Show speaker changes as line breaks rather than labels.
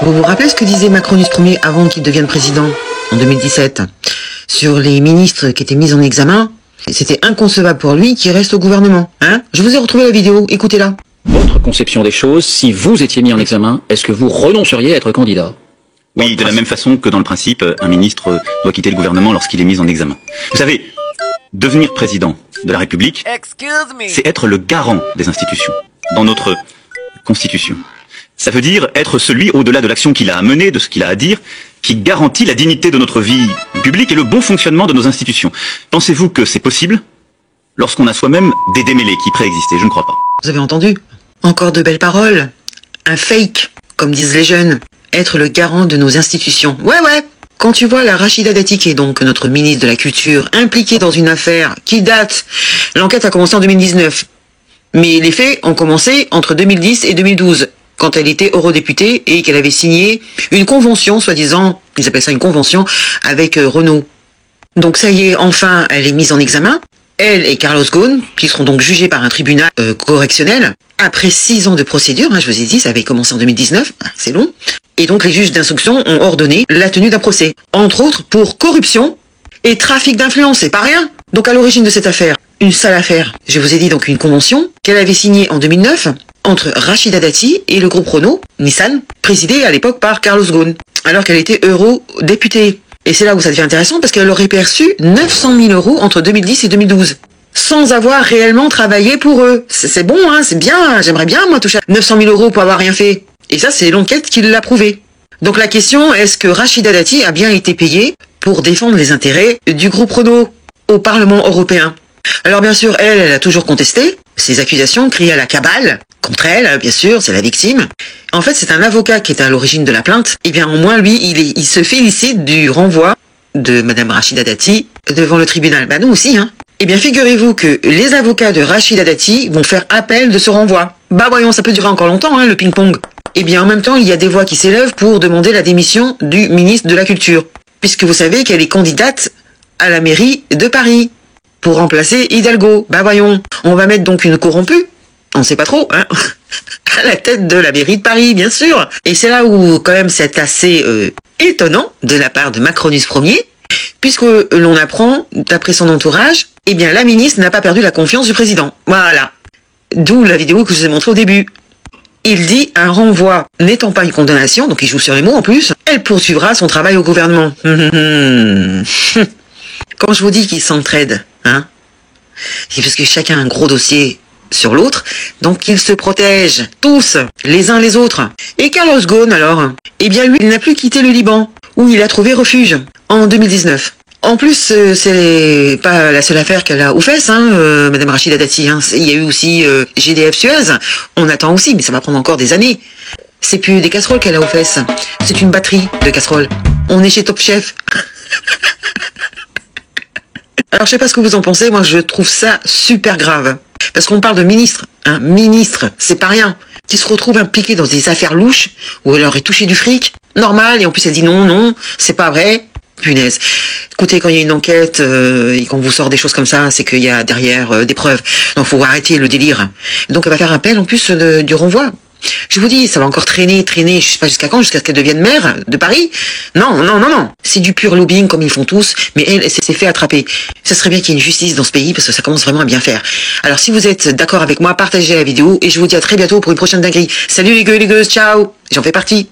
Vous vous rappelez ce que disait Macron Ier avant qu'il devienne président, en 2017, sur les ministres qui étaient mis en examen? C'était inconcevable pour lui qu'il reste au gouvernement. Hein? Je vous ai retrouvé la vidéo, écoutez-la.
Votre conception des choses, si vous étiez mis en examen, est-ce que vous renonceriez à être candidat?
Oui, de la même façon que dans le principe, un ministre doit quitter le gouvernement lorsqu'il est mis en examen. Vous savez, devenir président de la République, c'est être le garant des institutions, dans notre Constitution. Ça veut dire être celui, au-delà de l'action qu'il a à mener, de ce qu'il a à dire, qui garantit la dignité de notre vie publique et le bon fonctionnement de nos institutions. Pensez-vous que c'est possible lorsqu'on a soi-même des démêlés qui préexistaient? Je ne crois pas.
Vous avez entendu? Encore de belles paroles. Un fake, comme disent les jeunes. Être le garant de nos institutions. Ouais. Quand tu vois la Rachida Dati, qui est donc notre ministre de la Culture, impliquée dans une affaire qui date, l'enquête a commencé en 2019. Mais les faits ont commencé entre 2010 et 2012, quand elle était eurodéputée et qu'elle avait signé une convention, soi-disant, ils appellent ça une convention, avec Renault. Donc ça y est, enfin, elle est mise en examen. Elle et Carlos Ghosn, qui seront donc jugés par un tribunal correctionnel, après 6 ans de procédure, je vous ai dit, ça avait commencé en 2019, c'est long. Et donc les juges d'instruction ont ordonné la tenue d'un procès, entre autres pour corruption et trafic d'influence, c'est pas rien. Donc à l'origine de cette affaire, une sale affaire, je vous ai dit donc une convention qu'elle avait signée en 2009 entre Rachida Dati et le groupe Renault, Nissan, présidé à l'époque par Carlos Ghosn, alors qu'elle était eurodéputée. Et c'est là où ça devient intéressant parce qu'elle aurait perçu 900 000 euros entre 2010 et 2012, sans avoir réellement travaillé pour eux. C'est bon, c'est bien, j'aimerais bien moi toucher 900 000 euros pour avoir rien fait. Et ça, c'est l'enquête qui l'a prouvé. Donc la question, est-ce que Rachida Dati a bien été payée pour défendre les intérêts du groupe Renault au Parlement européen? Alors bien sûr, elle a toujours contesté ces accusations, criées à la cabale contre elle, bien sûr, c'est la victime. En fait, c'est un avocat qui est à l'origine de la plainte. Et bien au moins, lui, il se félicite du renvoi de Madame Rachida Dati devant le tribunal. Nous aussi, Eh bien, figurez-vous que les avocats de Rachida Dati vont faire appel de ce renvoi. Voyons, ça peut durer encore longtemps, le ping-pong. Eh bien, en même temps, il y a des voix qui s'élèvent pour demander la démission du ministre de la Culture, puisque vous savez qu'elle est candidate à la mairie de Paris pour remplacer Hidalgo. Voyons, on va mettre donc une corrompue, on sait pas trop, à la tête de la mairie de Paris, bien sûr. Et c'est là où, quand même, c'est assez étonnant de la part de Macronus Ier, puisque l'on apprend, d'après son entourage, eh bien, la ministre n'a pas perdu la confiance du président. Voilà. D'où la vidéo que je vous ai montrée au début. Il dit un renvoi n'étant pas une condamnation, donc il joue sur les mots en plus, elle poursuivra son travail au gouvernement. Quand je vous dis qu'ils s'entraident, c'est parce que chacun a un gros dossier sur l'autre, donc ils se protègent, tous, les uns les autres. Et Carlos Ghosn alors? Eh bien lui, il n'a plus quitté le Liban, où il a trouvé refuge, en 2019. En plus, c'est pas la seule affaire qu'elle a aux fesses, Madame Rachida Dati. Il y a eu aussi GDF Suez. On attend aussi, mais ça va prendre encore des années. C'est plus des casseroles qu'elle a aux fesses. C'est une batterie de casseroles. On est chez Top Chef. Alors, je sais pas ce que vous en pensez. Moi, je trouve ça super grave. Parce qu'on parle de ministre. Ministre, c'est pas rien. Qui se retrouve impliqué dans des affaires louches où elle aurait touché du fric. Normal. Et en plus, elle dit non, c'est pas vrai. Punaise. Écoutez, quand il y a une enquête et qu'on vous sort des choses comme ça, c'est qu'il y a derrière des preuves. Donc, faut arrêter le délire. Donc, elle va faire appel en plus du renvoi. Je vous dis, ça va encore traîner, je sais pas jusqu'à quand, jusqu'à ce qu'elle devienne maire de Paris. Non. C'est du pur lobbying comme ils font tous, mais elle s'est fait attraper. Ça serait bien qu'il y ait une justice dans ce pays parce que ça commence vraiment à bien faire. Alors, si vous êtes d'accord avec moi, partagez la vidéo et je vous dis à très bientôt pour une prochaine dinguerie. Salut les gueux, ciao. J'en fais partie.